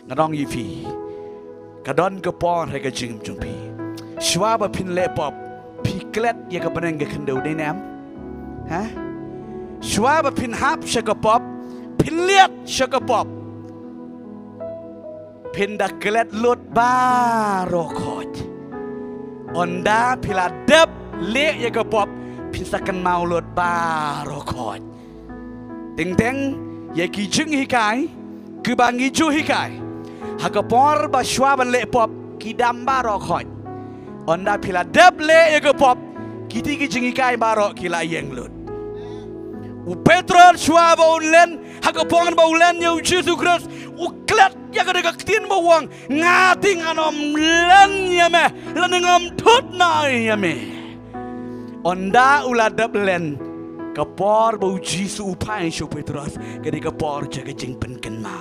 ngadong yifi kadon ke pon hai ke jing jung pi shwa ba phin le pop pi klet ye ka baneng ke khndeu dei nam ha shwa ba phin hap shaka pop phin liat shaka pop phin da klet lut ba ro khoj onda pila dep le ye ka pop phin sakan mau lut ba ro khoj ting teng ye ki jing hi kai ku bangi ju hi kai hakapor ba shwa ban le pop ki dam ba ro khoj onda pila dep le ye ka pop kiti ki jing hi kai ba ro ki la yeng lut u Petrus shwa ba ulen hakapon ba ulen ye Jesus Christ u klet ya ka de ka tin ba wang nga ting anom len ye me lan ngam thut na ye me onda ula dep len kapor bau Jisu upai shu Petrus kadi kapor jaga jing pen ken ma